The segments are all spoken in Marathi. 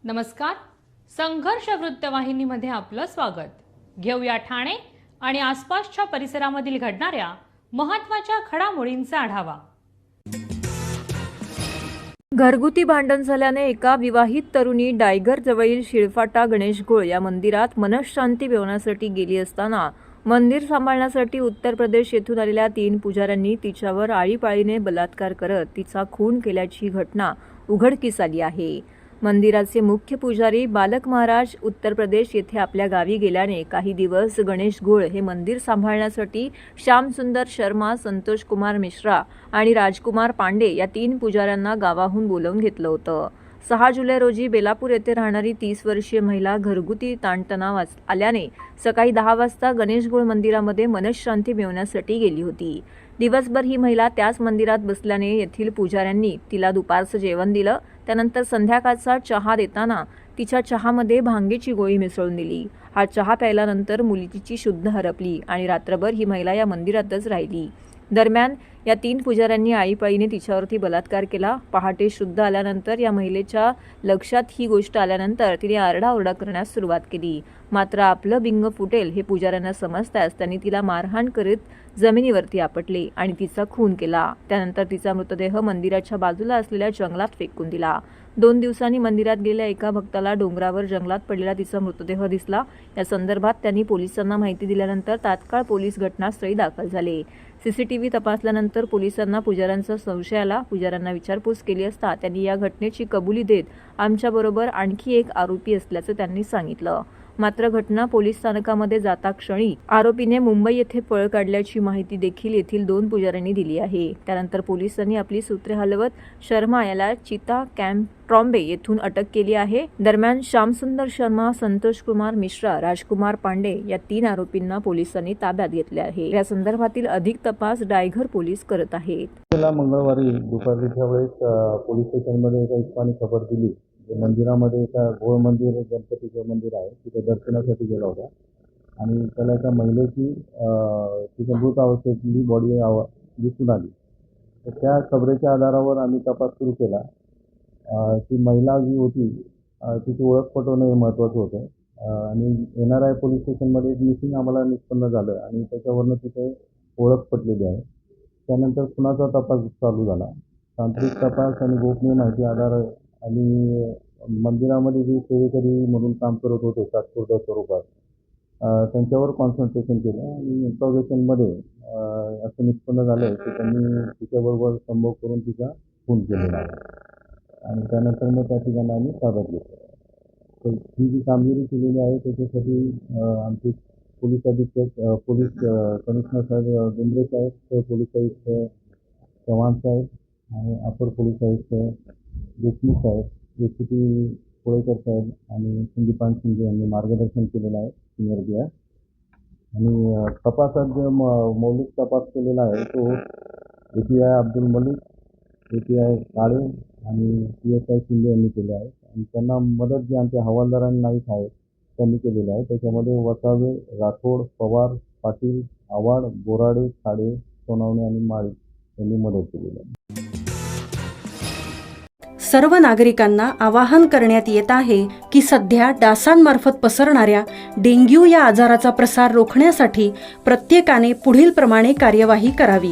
नमस्कार. संघर्ष वृत्तवाहिनीमध्ये आपलं स्वागत. घेऊया ठाणे आणि आसपासच्या परिसरामधील घडणाऱ्या महत्त्वाच्या घडामोडींचा आढावा. घरगुती भांडण झाल्याने एका विवाहित तरुणी डायगर जवळील शिळफाटा गणेशघोळ या मंदिरात मनःशांती मिळवण्यासाठी गेली असताना मंदिर सांभाळण्यासाठी उत्तर प्रदेश येथून आलेल्या 3 पुजाऱ्यांनी तिच्यावर आळीपाळीने बलात्कार करत तिचा खून केल्याची घटना उघडकीस आली आहे. मंदिराचे मुख्य पुजारी बालक महाराज उत्तर प्रदेश येथे आपल्या गावी गेल्याने काही दिवस गणेशघोळ हे मंदिर सांभाळण्यासाठी श्यामसुंदर शर्मा, संतोष कुमार मिश्रा आणि राजकुमार पांडे या 3 पुजाऱ्यांना गावाहून बोलावून घेतलं होतं. 6 जुलै रोजी बेलापूर येथे राहणारी 30 वर्षीय महिला घरगुती ताणतणाव आल्याने सकाळी 10 वाजता गणेशघोळ मंदिरामध्ये मनःशांती मिळवण्यासाठी गेली होती. दिवसभर ही महिला त्याच मंदिरात बसल्याने येथील पुजाऱ्यांनी तिला दुपारचं जेवण दिलं. त्यानंतर संध्याकाळचा चहा देताना तिच्या चहामध्ये भांगेची गोळी मिसळून दिली. हा चहा प्यायल्यानंतर मुलीची शुद्ध हरपली आणि रात्रभर ही महिला या मंदिरातच राहिली. दरम्यान या 3 पुजाऱ्यांनी आळीपाळीने तिच्यावरती बलात्कार केला. पहाटे शुद्ध आल्यानंतर या महिलेच्या लक्षात ही गोष्ट आल्यानंतर तिने आरडाओरडा करण्यास सुरुवात केली. मात्र आपलं बिंग फुटेल हे पुजाऱ्यांना समजताच त्यांनी तिला मारहाण करीत जमिनीवरती आपटले आणि तिचा खून केला. त्यानंतर तिचा मृतदेह मंदिराच्या बाजूला असलेल्या जंगलात फेकून दिला. 2 दिवसांनी मंदिरात गेलेल्या एका भक्ताला डोंगरावर जंगलात पडलेला तिचा मृतदेह दिसला. या संदर्भात त्यांनी पोलिसांना माहिती दिल्यानंतर तात्काळ पोलीस घटनास्थळी दाखल झाले. सीसीटीव्ही तपासल्यानंतर पोलिसांना पुजाऱ्यांचा संशय आला. पुजाऱ्यांना विचारपूस केली असता त्यांनी या घटनेची कबुली देत आमच्याबरोबर आणखी एक आरोपी असल्याचं त्यांनी सांगितलं. मात्र घटना पोलीस स्थानकामध्ये जाता क्षणी आरोपीने मुंबई येथे पळ काढल्याची माहिती देखील येथील 2 पुजाऱ्यांनी दिली आहे. त्यानंतर पोलिसांनी आपली सूत्रे हलवत शर्मा याला चिता कॅम्प ट्रॉम्बे येथून अटक केली आहे. दरम्यान श्यामसुंदर शर्मा, संतोष कुमार मिश्रा, राजकुमार पांडे या 3 आरोपींना पोलिसांनी ताब्यात घेतले आहे. या संदर्भातील अधिक तपास डायघर पोलीस करत आहेत. मंगळवारी दुपारच्या वेळेस पोलीस स्टेशनमध्ये एका इस्मानी खबर दिली. मंदिरामध्ये एका घोळ मंदिर, गणपतीचं मंदिर आहे, तिथे दर्शनासाठी गेला होता आणि त्याला एका महिलेची तिच्या मृत अवस्थेतली बॉडी दिसून आली. तर त्या खबरेच्या आधारावर आम्ही तपास सुरू केला. ती महिला जी होती तिची ओळख पटवणं हे महत्त्वाचं होतं आणि NRI पोलीस स्टेशनमध्ये एक मिसिंग आम्हाला निष्पन्न झालं आणि त्याच्यावरनं तिथे ओळख पटलेली आहे. त्यानंतर खुनाचा तपास चालू झाला. तांत्रिक तपास आणि गोपनीय माहिती आधार आणि मंदिरामध्ये जे सेवेकरी म्हणून काम करत होते तात्पुरत्या स्वरूपात त्यांच्यावर कॉन्सन्ट्रेशन केलं आणि इंट्रॉगेशनमध्ये असं निष्पन्न झालं की त्यांनी तिच्याबरोबर संभोग करून तिचा खून केलेला आहे आणि त्यानंतर मग त्या ठिकाणी आम्ही ताब्यात घेतलं. तर ही जी कामगिरी केलेली आहे त्याच्यासाठी आमचे पोलीस अधीक्षक, पोलीस कमिशनर साहेब डुंबरे साहेब, पोलीस आयुक्त चव्हाण साहेब आणि अपर पोलीस आयुक्त देशमुख साहेब, ACP कोळेकर साहेब आणि संदीपान शिंदे यांनी मार्गदर्शन केलेलं आहे सिनियर DI. आणि तपासात जो मौलिक तपास केलेला आहे तो API अब्दुल मलिक, API काळे आणि PSI शिंदे यांनी केले आहे आणि त्यांना मदत जी आमच्या हवालदार आणि नाईक आहेत त्यांनी केलेली आहे. त्याच्यामध्ये वसावे, राठोड, पवार, पाटील, आव्हाड, बोराडे, खाडे, सोनावणे आणि माळी यांनी मदत केलेली आहे. सर्व नागरिकांना आवाहन करण्यात येत आहे की सध्या डासांमार्फत पसरणाऱ्या डेंग्यू या आजाराचा प्रसार रोखण्यासाठी प्रत्येकाने पुढील प्रमाणे कार्यवाही करावी.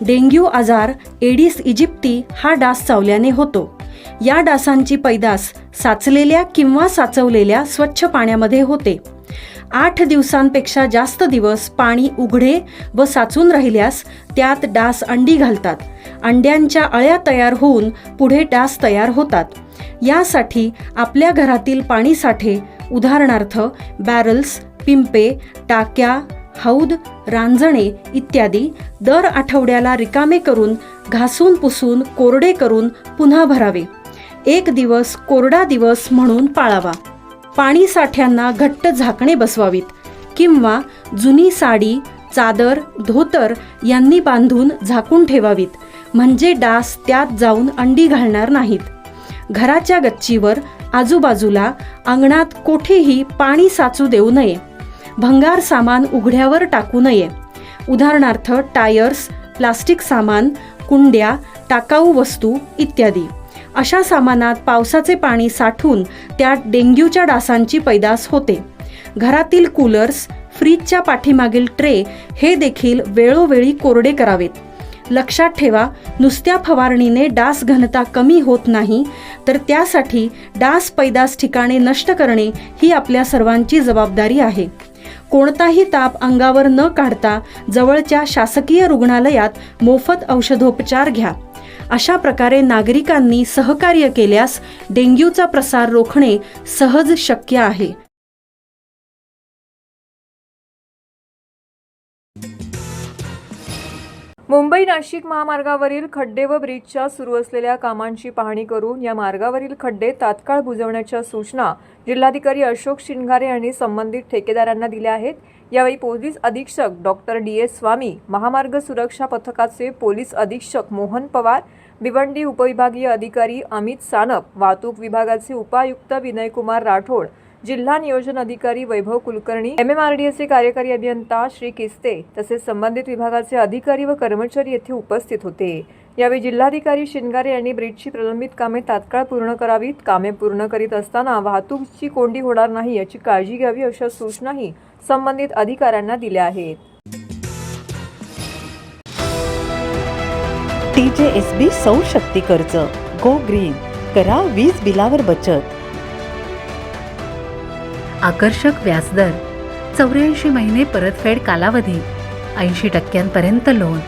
डेंग्यू आजार एडिस इजिप्ती हा डास चावल्याने होतो. या डासांची पैदास साचलेल्या किंवा साचवलेल्या स्वच्छ पाण्यामध्ये होते. 8 दिवसांपेक्षा जास्त दिवस पाणी उघडे व साचून राहिल्यास त्यात डास अंडी घालतात. अंड्यांच्या अळ्या तयार होऊन पुढे डास तयार होतात. यासाठी आपल्या घरातील पाणी साठे उदाहरणार्थ बॅरल्स, पिंपे, टाक्या, हौद, रांजणे इत्यादी दर आठवड्याला रिकामे करून घासून पुसून कोरडे करून पुन्हा भरावे. 1 दिवस कोरडा दिवस म्हणून पाळावा. पाणी साठ्यांना घट्ट झाकणे बसवावीत किंवा जुनी साडी, चादर, धोतर यांनी बांधून झाकून ठेवावीत, म्हणजे डास त्यात जाऊन अंडी घालणार नाहीत. घराच्या गच्चीवर, आजूबाजूला, अंगणात कोठेही पाणी साचू देऊ नये. भंगार सामान उघड्यावर टाकू नये. उदाहरणार्थ टायर्स, प्लास्टिक सामान, कुंड्या, टाकाऊ वस्तू इत्यादी. अशा सामानात पावसाचे पाणी साठून त्यात डेंग्यूच्या डासांची पैदास होते. घरातील कूलर्स, फ्रीजच्या पाठीमागील ट्रे हे देखील वेळोवेळी कोरडे करावेत. लक्षात ठेवा, नुसत्या फवारणीने डास घनता कमी होत नाही, तर त्यासाठी डास पैदास ठिकाणे नष्ट करणे ही आपल्या सर्वांची जबाबदारी आहे. कोणताही ताप अंगावर न काढता जवळच्या शासकीय रुग्णालयात मोफत औषधोपचार घ्या. अशा प्रकारे नागरिकांनी सहकार्य केल्यास डेंग्यूचा प्रसार रोखणे सहज शक्य आहे. मुंबई नाशिक महामार्गावरील खड्डे व ब्रिजच्या सुरू असलेल्या कामांची पाहणी करून या मार्गावरील खड्डे तात्काळ बुजवण्याच्या सूचना जिल्हाधिकारी अशोक शिंगारे यांनी संबंधित ठेकेदारांना दिल्या आहेत. यावेळी पोलीस अधीक्षक डॉक्टर DS स्वामी, महामार्ग सुरक्षा पथकाचे पोलीस अधीक्षक मोहन पवार, भिवंडी उपविभागीय अधिकारी अमित सानप, वाहतूक विभागाचे उपायुक्त विनयकुमार राठोड, जिल्हा नियोजन अधिकारी वैभव कुलकर्णी, MMRDAचे कार्यकारी अभियंता श्री किस्ते तसेच संबंधित विभागाचे अधिकारी व कर्मचारी येथे उपस्थित होते. यावेळी जिल्हाधिकारी शिंगारे यांनी ब्रिजची प्रलंबित कामे तात्काळ पूर्ण करावीत. कामे पूर्ण करीत असताना वाहतूकची कोंडी होणार नाही याची काळजी घ्यावी अशा सूचनाही संबंधित अधिकाऱ्यांना दिल्या आहेत. TJSB सौर शक्ती कर्ज, गो ग्रीन, करा वीज बिलावर बचत. आकर्षक व्याजदर, 84 महिने परतफेड कालावधी, 80% लोन,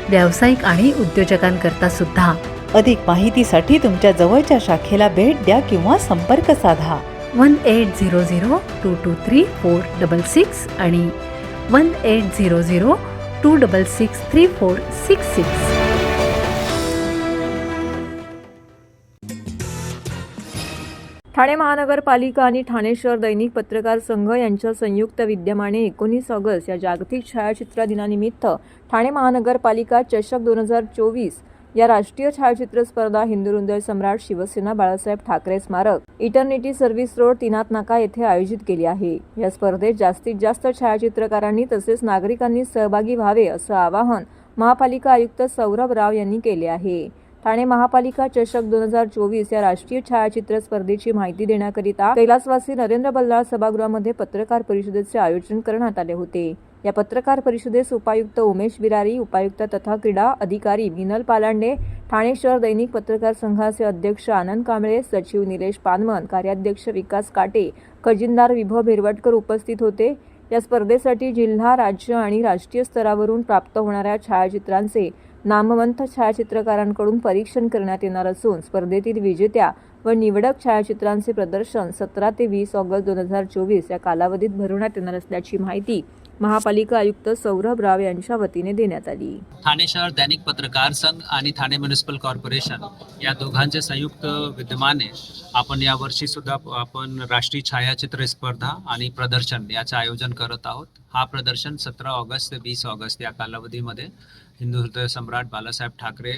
व्यावसायिक आणि उद्योजकांकरता सुद्धा. अधिक माहितीसाठी तुमच्या जवळच्या शाखेला भेट द्या किंवा संपर्क साधा. 1800-223-466 आणि 1800-266-3466. ठाणे महानगरपालिका आणि ठाणे शहर दैनिक पत्रकार संघ यांच्या संयुक्त विद्यमाने 19 ऑगस्ट या जागतिक छायाचित्र दिनानिमित्त ठाणे महानगरपालिका चषक 2024 या राष्ट्रीय छायाचित्र स्पर्धा हिंदू हृदय सम्राट शिवसेना बाळासाहेब ठाकरे स्मारक, इटर्निटी सर्व्हिस रोड, तीनाथ नाका येथे आयोजित केली आहे. या स्पर्धेत जास्तीत जास्त छायाचित्रकारांनी तसेच नागरिकांनी सहभागी व्हावे असं आवाहन महापालिका आयुक्त सौरभ राव यांनी केले आहे. ठाणे महापालिका चषक 2024 या राष्ट्रीय छायाचित्र स्पर्धेची माहिती देण्याकरिता कैलासवासी नरेंद्र बल्लाळ सभागृहामध्ये पत्रकार परिषदेचे आयोजन करण्यात आले होते. या पत्रकार परिषदेस उपायुक्त उमेश बिरारी, उपायुक्त तथा क्रीडा अधिकारी मिनल पालांडे, ठाणे शहर दैनिक पत्रकार संघाचे अध्यक्ष आनंद कांबळे, सचिव निलेश पानमन, कार्याध्यक्ष विकास काटे, खजिनदार विभव भिरवटकर उपस्थित होते. या स्पर्धेसाठी जिल्हा, राज्य आणि राष्ट्रीय स्तरावरून प्राप्त होणाऱ्या छायाचित्रांचे नामवंत छायाचित्रकारांकडून परीक्षण करण्यात येणार असून स्पर्धेतील विजेत्या व निवडक छायाचित्रांचे प्रदर्शन 17 ते 20 ऑगस्ट 2024 या कालावधीत भरवण्यात येणार असल्याची माहिती महापालिका आयुक्त सौरभ राव यांच्या वतीने देण्यात आली. ठाणे शहर दैनिक पत्रकार संघ आणि ठाणे म्युनिसिपल कॉर्पोरेशन या दोघांचे संयुक्त विद्यमाने आपण यावर्षी सुद्धा आपण राष्ट्रीय छायाचित्र स्पर्धा आणि प्रदर्शन याचे आयोजन करत आहोत. हा प्रदर्शन 17 ऑगस्ट ते 20 ऑगस्ट या कालावधीमध्ये हिंदू हृदय सम्राट बाळासाहेब ठाकरे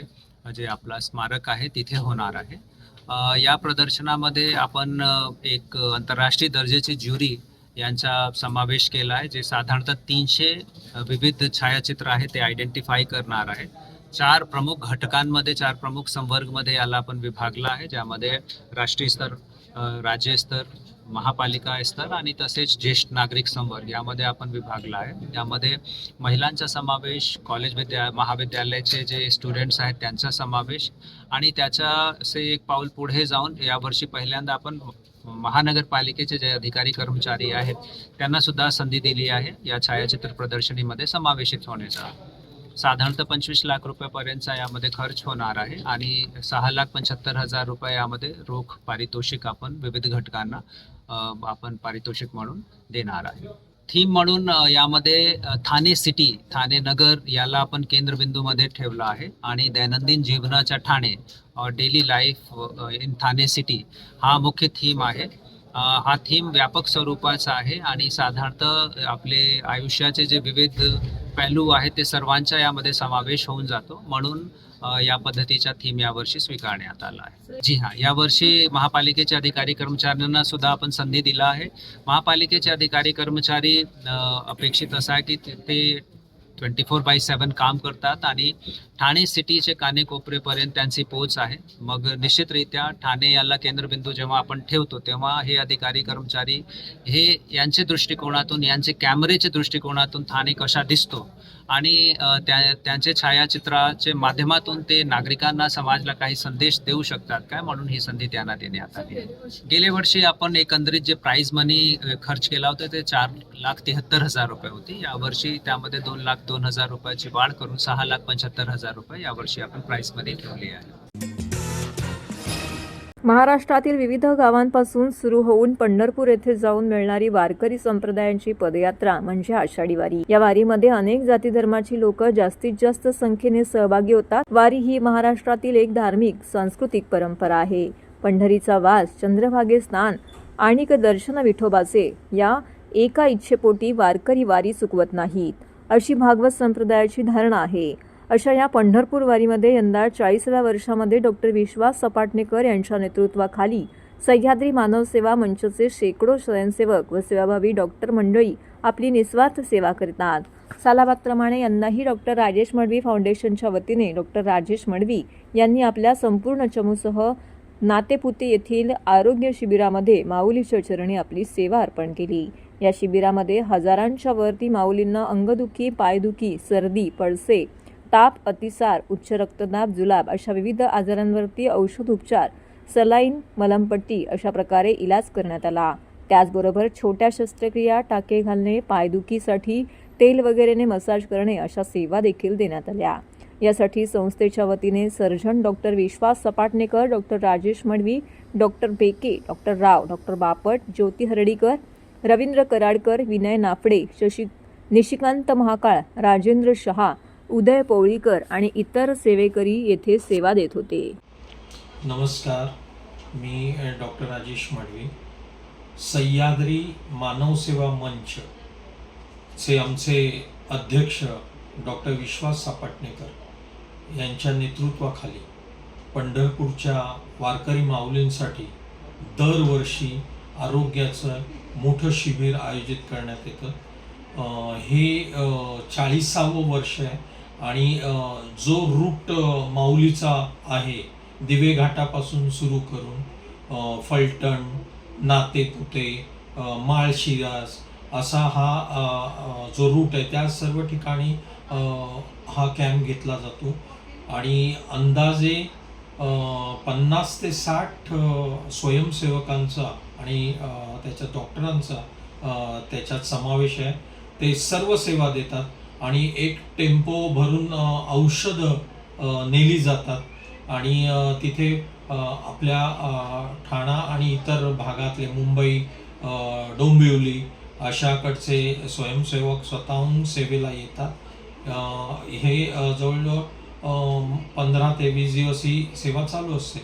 जे आपला स्मारक आहे तिथे होणार आहे. या प्रदर्शनामध्ये आपण एक आंतरराष्ट्रीय दर्जाची ज्युरी यांचा समावेश केला आहे, जे साधारणतः 300 विविध छायाचित्र आहे ते आयडेंटिफाय करणार आहे. 4 प्रमुख घटकांमध्ये, 4 प्रमुख संवर्गमध्ये याला आपण विभागला आहे, ज्यामध्ये राष्ट्रीय स्तर, राज्य स्तर, महापालिका स्तर आणि तसेच ज्येष्ठ नागरिक संवर्ग यामध्ये आपण विभागला आहे. यामध्ये महिलांचा समावेश, महाविद्यालयाचे जे स्टुडंट्स आहेत त्यांचा समावेश आणि त्याच्यासे एक पाऊल पुढे जाऊन यावर्षी पहिल्यांदा आपण महानगरपालिकेचे जे अधिकारी कर्मचारी आहेत त्यांना सुद्धा संधी दिली आहे या छायाचित्र प्रदर्शनीमध्ये समावेशित होण्याचा. साधारणतः 25 लाख रुपयापर्यंतचा यामध्ये खर्च होणार आहे आणि 6,75,000 रुपये यामध्ये रोख पारितोषिक आपण विविध घटकांना आपण पारितोषिक म्हणून देणार आहे. थीम म्हणून यामध्ये ठाणे सिटी, ठाणे नगर याला आपण केंद्रबिंदूमध्ये ठेवलं आहे आणि दैनंदिन जीवनाच्या Thane daily life in Thane city हा मुख्य थीम आहे. हा थीम व्यापक स्वरूपाचा आहे आणि साधारणतः आपले आयुष्याचे जे विविध पैलू आहेत ते सर्वांचा यामध्ये समावेश होऊन जातो, म्हणून या पद्धतीचा थीम यावर्षी स्वीकारण्यात आला आहे. जी हां, यावर्षी महापालिकेचे अधिकारी कर्मचाऱ्यांना सुद्धा आपण संधी दिला आहे. महापालिकेचे अधिकारी कर्मचारी अपेक्षित असा आहे की ते 24/7 काम करतात आणि ठाणे सिटीचे कानेकोपरेपर्यंत त्यांची पोच आहे. मग निश्चितरित्या ठाणे याला केंद्रबिंदू जेव्हा आपण ठेवतो तेव्हा हे अधिकारी कर्मचारी हे यांच्या दृष्टिकोनातून, यांचे कॅमेरेच्या दृष्टिकोनातून ठाणे कशा दिसतो आणि त्यांचे छायाचित्राचे माध्यमातून ते नागरिकांना, समाजाला काही संदेश देऊ शकतात काय, म्हणून ही संधी त्यांना देण्यात आली. गेल्या वर्षी आपण एकंदरीत जे प्राइज मनी खर्च केला होता ते 4,73,000 रुपये होती. यावर्षी त्यामध्ये 2,02,000 रुपयाची वाढ करून 6,75,000 रुपये यावर्षी आपण प्राइज मनी ठेवली आहे. महाराष्ट्रातील विविध गावांपासून सुरू होऊन पंढरपूर येथे जाऊन मिळणारी वारकरी संप्रदायांची पदयात्रा म्हणजे आषाढी वारी. या वारीमध्ये अनेक जाती धर्माची लोक जास्तीत जास्त संख्येने सहभागी होतात. वारी ही महाराष्ट्रातील एक धार्मिक सांस्कृतिक परंपरा आहे. पंढरीचा वास, चंद्रभागे स्नान आणि दर्शन विठोबाचे या एका इच्छेपोटी वारकरी वारी चुकवत नाहीत, अशी भागवत संप्रदायाची धारणा आहे. अशा या पंढरपूर वारीमध्ये यंदा 40व्या वर्षामध्ये डॉक्टर विश्वास सपाटणेकर यांच्या नेतृत्वाखाली सह्याद्री मानव सेवा मंचचे शेकडो स्वयंसेवक व सेवाभावी डॉक्टर मंडळी आपली निस्वार्थ सेवा करतात. सालाबादप्रमाणे यंदाही डॉक्टर राजेश मडवी फाउंडेशनच्या वतीने डॉक्टर राजेश मडवी यांनी आपल्या संपूर्ण चमूसह नातेपुते येथील आरोग्य शिबिरामध्ये माऊलीच्या चरणी आपली सेवा अर्पण केली. या शिबिरामध्ये हजारांच्या वरती माऊलींना अंगदुखी, पायदुखी, सर्दी, पळसे, ताप, अतिसार, उच्च रक्तदाब, जुलाब अशा विविध आजारांवरती औषध उपचार, सलाईन, मलमपट्टी अशा प्रकारे इलाज करण्यात आला. त्याचबरोबर छोट्या शस्त्रक्रिया, टाके घालणे, पायदुखीसाठी तेल वगैरेने मसाज करणे अशा सेवा देखील देण्यात आल्या. यासाठी संस्थेच्या वतीने surgeon doctor Vishwas Sapatnekar, doctor Rajesh Madvi, doctor Beke, doctor Rao, doctor Bapat, Jyoti Hardikar, Ravindra Karadkar, Vinay Naphade, Nishikant Mahakal, Rajendra Shah, Uday Paulikar आणि इतर सेवेकरी येथे सेवा देत होते. नमस्कार, मी डॉक्टर राजेश मडवी, सह्याद्री मानव सेवा मंच चे आमचे अध्यक्ष डॉक्टर विश्वास सपाटणेकर यांच्या नेतृत्वाखाली पंढरपूरच्या वारकरी माऊलींसाठी दरवर्षी आरोग्याचं मोठं शिबिर आयोजित करण्यात येतं. हे 40वावं वर्ष आहे आणि जो रूट माऊलीचा आहे, दिवे घाटापासून सुरू करून फलटण, नातेपुते, माळशिरस असा हा जो रूट आहे त्या सर्व ठिकाणी हा कॅम्प घेतला जातो आणि अंदाजे 50 ते 60 स्वयंसेवकांचा आणि त्याच्या डॉक्टरांचा त्याच्यात समावेश आहे. ते सर्व सेवा देतात आणि एक टेम्पो भरून औषधं नेली जातात आणि तिथे आपल्या ठाणा आणि इतर भागातले मुंबई, डोंबिवली अशाकडचे स्वयंसेवक स्वतःहून सेवेला येतात. हे जवळजवळ 15 ते 20 दिवस ही सेवा चालू असते.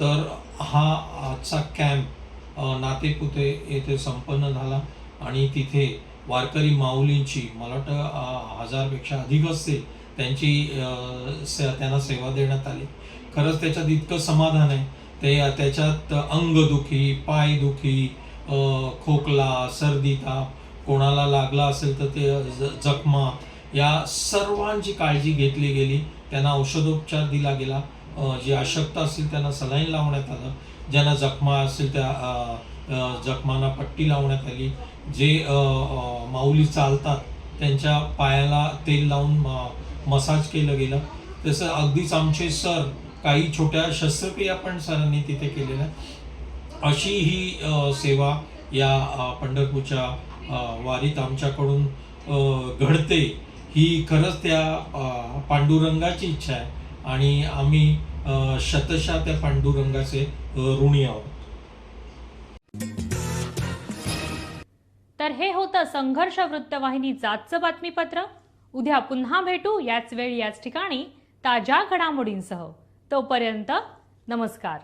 तर हा आजचा कॅम्प नातेपुते येथे संपन्न झाला आणि तिथे वारकरी माऊलींची, मला वाटतं 1000पेक्षा अधिक असते, त्यांना सेवा देण्यात आली. खरंच त्याच्यात इतकं समाधान आहे. त्याच्यात अंगदुखी, पायदुखी, खोकला, सर्दी, ताप, कोणाला लागला असेल तर ते जखमा, या सर्वांची काळजी घेतली गेली. त्यांना औषधोपचार दिला गेला. जे अशक्त असतील त्यांना सलाईन लावण्यात आलं. ज्यांना जखमा असेल त्या जखमांना पट्टी लावण्यात आली. जे माऊली चालतात त्यांच्या पायाला तेल लावून मसाज केलं गेलं. तसं अगदीच आमचे सर काही छोट्या शस्त्रक्रिया पण सरांनी तिथे केलेल्या. अशी ही सेवा या पंढरपूरच्या वारीत आमच्याकडून घडते. ही खरंच त्या पांडुरंगाची इच्छा आहे आणि आम्ही शतशः त्या पांडुरंगाचे ऋणी आहोत. तर हे होतं संघर्ष वृत्तवाहिनीचं आजचं बातमीपत्र. उद्या पुन्हा भेटू याच वेळी याच ठिकाणी ताज्या घडामोडींसह. तोपर्यंत नमस्कार.